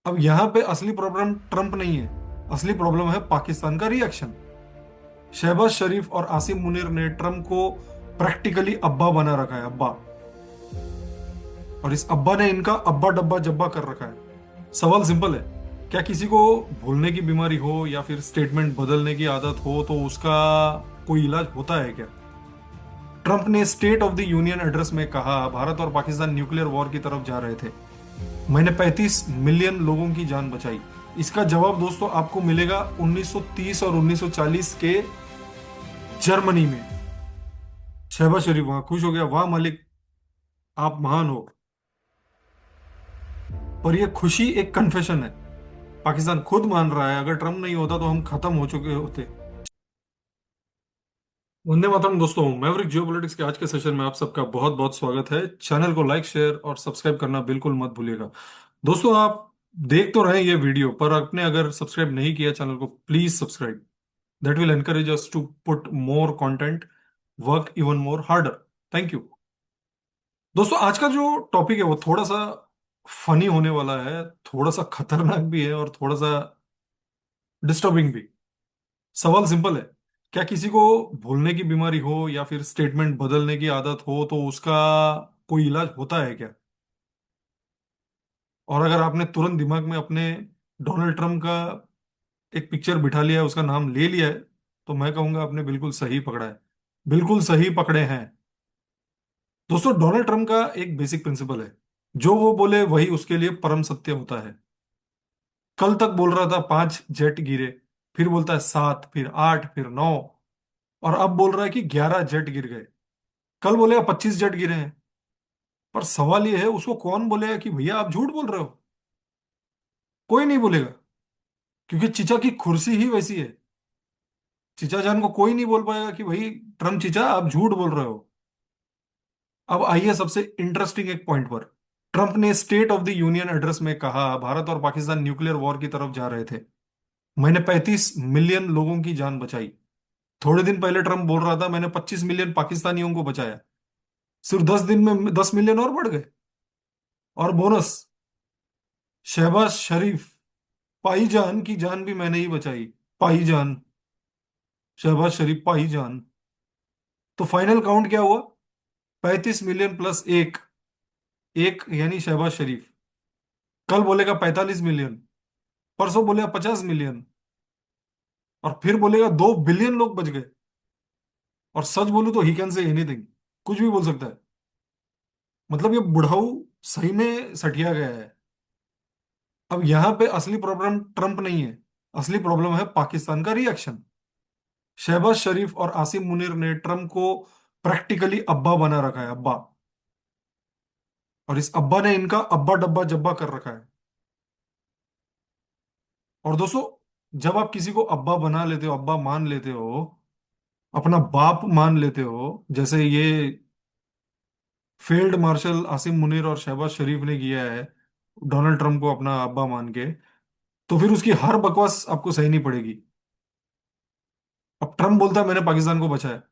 अब यहाँ पे असली प्रॉब्लम ट्रंप नहीं है। असली प्रॉब्लम है पाकिस्तान का रिएक्शन। शहबाज शरीफ और आसिम मुनीर ने ट्रंप को प्रैक्टिकली अब्बा बना रखा है, अब्बा। और इस अब्बा ने इनका अब्बा डब्बा जब्बा कर रखा है। सवाल सिंपल है, क्या किसी को भूलने की बीमारी हो या फिर स्टेटमेंट बदलने की आदत हो तो उसका कोई इलाज होता है क्या? ट्रंप ने state of the union address में कहा भारत और पाकिस्तान न्यूक्लियर वॉर की तरफ जा रहे थे। मैंने 35 मिलियन लोगों की जान बचाई। इसका जवाब दोस्तों आपको मिलेगा 1930 और 1940 के जर्मनी में। शहबाज शरीफ वहां खुश हो गया, वाह मालिक, आप महान हो। पर यह खुशी एक कन्फेशन है। पाकिस्तान खुद मान रहा है अगर ट्रंप नहीं होता तो हम खत्म हो चुके होते। वंदे मातरम दोस्तों, मैवरिक जियोपॉलिटिक्स के आज के सेशन में आप सबका बहुत बहुत स्वागत है। चैनल को लाइक शेयर और सब्सक्राइब करना बिल्कुल मत भूलिएगा। दोस्तों, आप देख तो रहे हैं ये वीडियो, पर आपने अगर सब्सक्राइब नहीं किया चैनल को, please subscribe. That will encourage us to put more content, work even more harder. Thank you. दोस्तों, आज का जो टॉपिक है वो थोड़ा सा फनी होने वाला है, थोड़ा सा खतरनाक भी है और थोड़ा सा डिस्टर्बिंग भी। सवाल सिंपल है, क्या किसी को भूलने की बीमारी हो या फिर स्टेटमेंट बदलने की आदत हो तो उसका कोई इलाज होता है क्या? और अगर आपने तुरंत दिमाग में अपने डोनाल्ड ट्रंप का एक पिक्चर बिठा लिया है, उसका नाम ले लिया है, तो मैं कहूंगा आपने बिल्कुल सही पकड़ा है। बिल्कुल सही पकड़े हैं। दोस्तों, डोनाल्ड ट्रंप का एक बेसिक प्रिंसिपल है, जो वो बोले वही उसके लिए परम सत्य होता है। कल तक बोल रहा था 5 जेट गिरे, फिर बोलता है 7, फिर 8, फिर 9, और अब बोल रहा है कि 11 जेट गिर गए। कल बोलेगा 25 जेट गिरे हैं। पर सवाल यह है, उसको कौन बोलेगा कि भैया आप झूठ बोल रहे हो? कोई नहीं बोलेगा, क्योंकि चिचा की कुर्सी ही वैसी है। चिचा जान को कोई नहीं बोल पाएगा कि भाई ट्रम्प चिचा आप झूठ बोल रहे हो। अब आइए सबसे इंटरेस्टिंग एक पॉइंट पर। ट्रंप ने state of the union address में कहा भारत और पाकिस्तान न्यूक्लियर वॉर की तरफ जा रहे थे। मैंने 35 मिलियन लोगों की जान बचाई। थोड़े दिन पहले ट्रंप बोल रहा था मैंने 25 मिलियन पाकिस्तानियों को बचाया। सिर्फ 10 दिन में 10 मिलियन और बढ़ गए। और बोनस, शहबाज शरीफ पाईजान की जान भी मैंने ही बचाई। पाईजान, शहबाज शरीफ पाईजान। तो फाइनल काउंट क्या हुआ? 35 मिलियन प्लस एक। एक यानी शहबाज शरीफ। कल बोलेगा 45 मिलियन, परसों बोलेगा 50 मिलियन, और फिर बोलेगा 2 बिलियन लोग बच गए। और सच बोलूं तो ही कैन से एनीथिंग, कुछ भी बोल सकता है। मतलब ये बुढ़ाऊ सही में सटिया गया है। अब यहाँ पे असली प्रॉब्लम ट्रंप नहीं है। असली प्रॉब्लम है पाकिस्तान का रिएक्शन। शहबाज शरीफ और आसिम मुनीर ने ट्रंप को प्रैक्टिकली अब्बा बना रखा है, अब्बा। और इस अब्बा ने इनका अब्बा डब्बा जब्बा कर रखा है। और दोस्तों, जब आप किसी को अब्बा बना लेते हो, अब्बा मान लेते हो, अपना बाप मान लेते हो, जैसे ये फील्ड मार्शल आसिम मुनीर और शहबाज शरीफ ने किया है, डोनाल्ड ट्रंप को अपना अब्बा मान के, तो फिर उसकी हर बकवास आपको सही नहीं पड़ेगी। अब ट्रंप बोलता है मैंने पाकिस्तान को बचाया,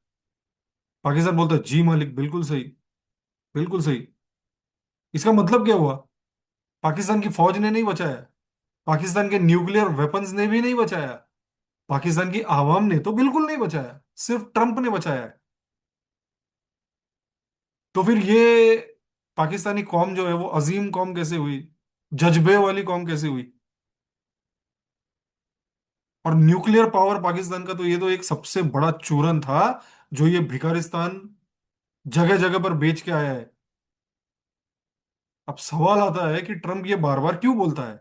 पाकिस्तान बोलता है जी मालिक बिल्कुल सही, बिल्कुल सही। इसका मतलब क्या हुआ? पाकिस्तान की फौज ने नहीं बचाया, पाकिस्तान के न्यूक्लियर वेपन्स ने भी नहीं बचाया, पाकिस्तान की आवाम ने तो बिल्कुल नहीं बचाया, सिर्फ ट्रंप ने बचाया है। तो फिर ये पाकिस्तानी कौम जो है वो अजीम कौम कैसे हुई? जज्बे वाली कौम कैसे हुई? और न्यूक्लियर पावर पाकिस्तान का तो ये तो एक सबसे बड़ा चूरन था, जो ये भिखारिस्तान जगह जगह पर बेच के आया है। अब सवाल आता है कि ट्रंप ये बार बार क्यों बोलता है?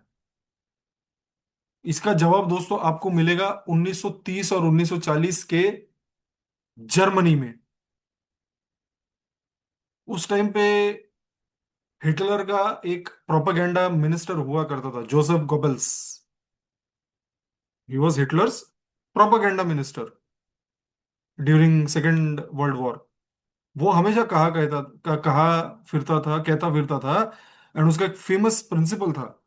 इसका जवाब दोस्तों आपको मिलेगा 1930 और 1940 के जर्मनी में। उस टाइम पे हिटलर का एक प्रोपेगेंडा मिनिस्टर हुआ करता था, Joseph Goebbels. He was Hitler's propaganda minister during second world war. वो हमेशा कहा फिरता था, कहता फिरता था, एंड उसका एक फेमस प्रिंसिपल था,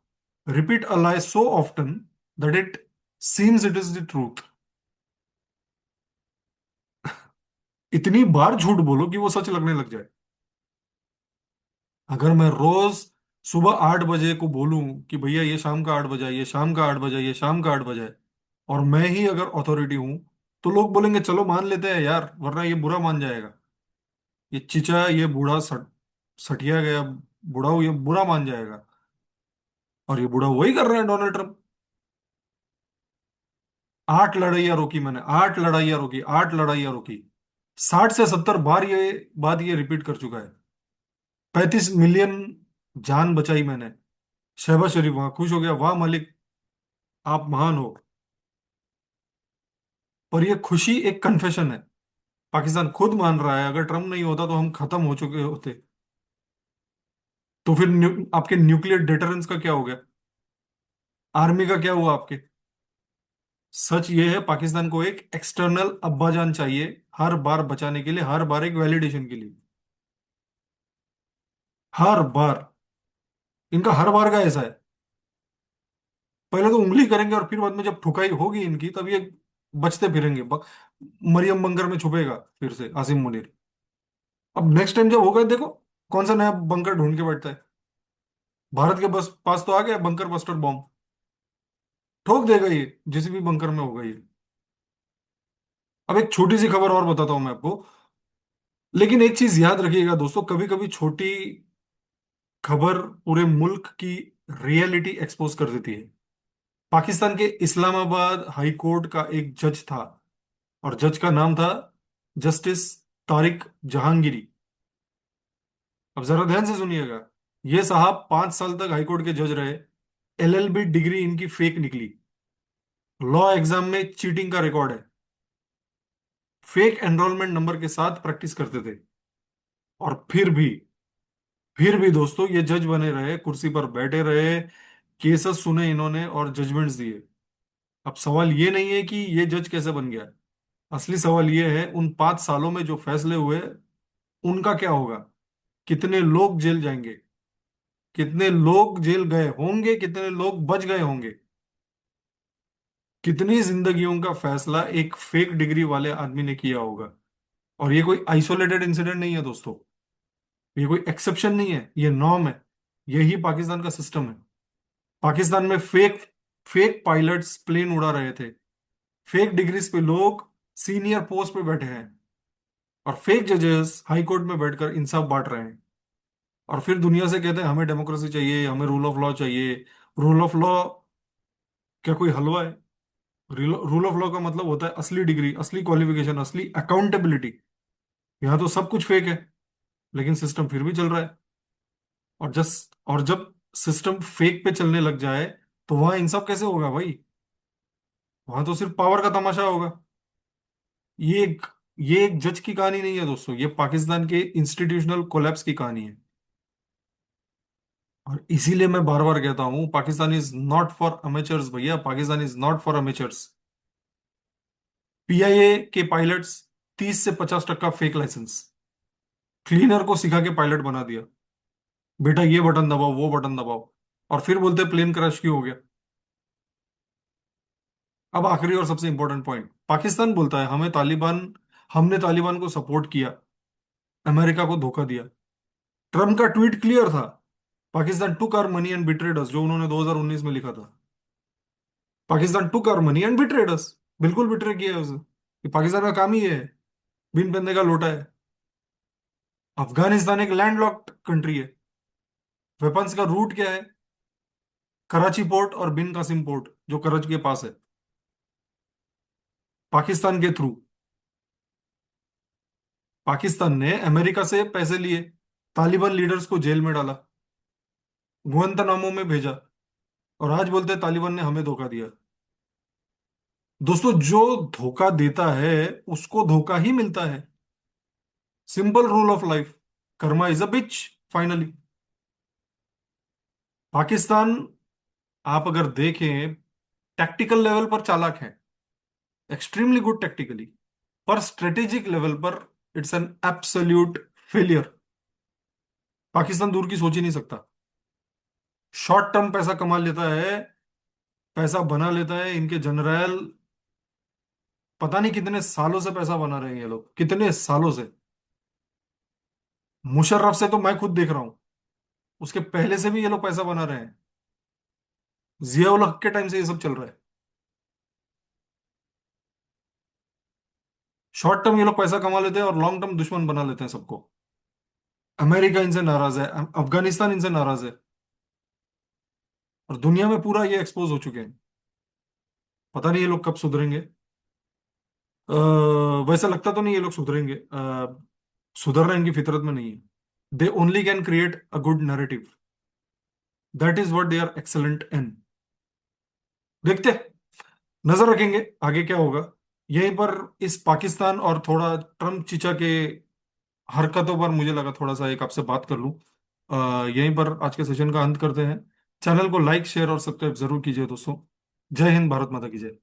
repeat a lie so often that it seems it is the truth. इतनी बार झूठ बोलो कि वो सच लगने लग जाए। अगर मैं रोज सुबह 8 बजे को बोलूं कि भैया ये शाम का 8 बजे, ये शाम का 8 बजे, ये शाम का 8 बजे, और मैं ही अगर अथॉरिटी हूं, तो लोग बोलेंगे चलो मान लेते हैं यार, वरना ये बुरा मान जाएगा। ये चिचा, ये बूढ़ा सठिया गया बूढ़ा, ये बुरा मान जाएगा। और ये बूढ़ा वही कर रहे हैं, डोनाल्ड ट्रम्प। 8 लड़ाइयाँ रोकी मैंने, 8 लड़ाइयाँ रोकी, 8 लड़ाइयाँ रोकी। 60 से 70 बार ये बात ये रिपीट कर चुका है। 35 मिलियन जान बचाई मैंने। शहबाज शरीफ वहां खुश हो गया, वाह मालिक, आप महान हो। पर ये खुशी एक कन्फेशन है। पाकिस्तान खुद मान रहा है, अगर ट्रम्प नहीं होता तो हम खत्म हो चुके होते। तो फिर आपके न्यूक्लियर डिटरेंस का क्या हो गया? आर्मी का क्या हुआ आपके? सच ये है, पाकिस्तान को एक एक्सटर्नल अब्बाजान चाहिए, हर बार बचाने के लिए, हर बार एक वैलिडेशन के लिए। हर बार। इनका हर बार का ऐसा है। पहले तो उंगली करेंगे, और फिर बाद में जब ठुकाई होगी इनकी, तब ये बचते फिरेंगे। मरियम बंकर में छुपेगा फिर से आसिम मुनीर। अब नेक्स्ट टाइम जब होगा, देखो कौन सा नया बंकर ढूंढ के बैठता है। भारत के बस पास तो आ गया बंकर बस्टर बॉम्ब। ठोक देगा ये, जिस भी बंकर में होगा ये। अब एक छोटी सी खबर और बताता हूं मैं आपको। लेकिन एक चीज याद रखिएगा दोस्तों, कभी कभी छोटी खबर पूरे मुल्क की रियलिटी एक्सपोज कर देती है। पाकिस्तान के इस्लामाबाद हाई कोर्ट का एक जज था, और जज का नाम था जस्टिस तारिक जहांगीरी। अब जरा ध्यान से सुनिएगा। ये साहब 5 साल तक हाईकोर्ट के जज रहे। एलएलबी डिग्री इनकी फेक निकली। लॉ एग्जाम में चीटिंग का रिकॉर्ड है। फेक एनरोलमेंट नंबर के साथ प्रैक्टिस करते थे। और फिर भी दोस्तों ये जज बने रहे, कुर्सी पर बैठे रहे, केसेस सुने इन्होंने और जजमेंट्स दिए। अब सवाल ये नहीं है कि ये जज कैसे बन गया। असली सवाल ये है, उन 5 सालों में जो फैसले हुए, उनका क्या होगा? कितने लोग जेल जाएंगे? कितने लोग जेल गए होंगे? कितने लोग बच गए होंगे? कितनी जिंदगियों का फैसला एक फेक डिग्री वाले आदमी ने किया होगा? और ये कोई आइसोलेटेड इंसिडेंट नहीं है दोस्तों। ये कोई एक्सेप्शन नहीं है, ये नॉर्म है। यही पाकिस्तान का सिस्टम है। पाकिस्तान में फेक फेक पायलट्स प्लेन उड़ा रहे थे। फेक डिग्रीज पे लोग सीनियर पोस्ट पे बैठे हैं। और फेक जजेस हाई कोर्ट में बैठकर इंसाफ बांट रहे हैं। और फिर दुनिया से कहते हैं हमें डेमोक्रेसी चाहिए, हमें रूल ऑफ लॉ चाहिए। रूल ऑफ लॉ क्या कोई हलवा है? रूल ऑफ लॉ का मतलब होता है असली डिग्री, असली क्वालिफिकेशन, असली अकाउंटेबिलिटी। यहाँ तो सब कुछ फेक है, लेकिन सिस्टम फिर भी चल रहा है। और जब सिस्टम फेक पे चलने लग जाए, तो वहां इंसाफ कैसे होगा भाई? वहां तो सिर्फ पावर का तमाशा होगा। ये एक ये एक जज की कहानी नहीं है दोस्तों, ये पाकिस्तान के इंस्टीट्यूशनल कोलैप्स की कहानी है। और इसीलिए मैं बार बार कहता हूं, Pakistan is not for amateurs भैया, Pakistan is not for amateurs. PIA के पायलट्स 30 से 50% फेक लाइसेंस, क्लीनर को सिखा के पायलट बना दिया। बेटा ये बटन दबाओ, वो बटन दबाओ, और फिर बोलते प्लेन क्रैश क्यों हो गया। अब आखिरी और सबसे इंपॉर्टेंट पॉइंट, पाकिस्तान बोलता है हमने तालिबान को सपोर्ट किया, अमेरिका को धोखा दिया। ट्रम्प का ट्वीट क्लियर था, Pakistan took our money and betrayed us, जो उन्होंने 2019 में लिखा था। Pakistan took our money and betrayed us, बिल्कुल बिट्रे किया है उसे। ये पाकिस्तान का काम ही ये है, बिन बंदे का लोटा है। अफगानिस्तान एक लैंडलॉक्ड कंट्री है। वेपन्स का रूट क्या है? कराची पोर्ट और बिन कासिम पोर्ट, जो कराची के पास है, पाकिस्तान के थ्रू। पाकिस्तान ने अमेरिका से पैसे लिए, तालिबान लीडर्स को जेल में डाला, गुआंतानामो में भेजा, और आज बोलते हैं तालिबान ने हमें धोखा दिया। दोस्तों जो धोखा देता है, उसको धोखा ही मिलता है। Simple rule of life, karma is a bitch, finally. Pakistan, आप अगर देखें, टैक्टिकल लेवल पर चालाक है, एक्सट्रीमली गुड टेक्टिकली, पर स्ट्रेटेजिक लेवल पर it's an absolute failure. Pakistan दूर की सोच ही नहीं सकता। शॉर्ट टर्म पैसा कमा लेता है, पैसा बना लेता है। इनके जनरल पता नहीं कितने सालों से पैसा बना रहे हैं ये लोग, कितने सालों से। मुशर्रफ से तो मैं खुद देख रहा हूं। उसके पहले से भी ये लोग पैसा बना रहे हैं। जियाउल हक के टाइम से ये सब चल रहा है। शॉर्ट टर्म ये लोग पैसा कमा लेते हैं और लॉन्ग टर्म दुश्मन बना लेते हैं सबको। अमेरिका इनसे नाराज है, अफगानिस्तान इनसे नाराज है, और दुनिया में पूरा ये एक्सपोज हो चुके हैं। पता नहीं ये लोग कब सुधरेंगे। वैसा लगता तो नहीं ये लोग सुधरेंगे। सुधरना इनकी फितरत में नहीं है। They only can create a good narrative. That is what they are excellent in. देखते हैं, नजर रखेंगे आगे क्या होगा। यहीं पर इस पाकिस्तान और थोड़ा ट्रम्प चीचा के हरकतों पर मुझे लगा थोड़ा सा एक आपसे बात कर लूं। यहीं पर आज के सेशन का अंत करते हैं। चैनल को लाइक शेयर और सब्सक्राइब जरूर कीजिए दोस्तों। जय हिंद, भारत माता की जय।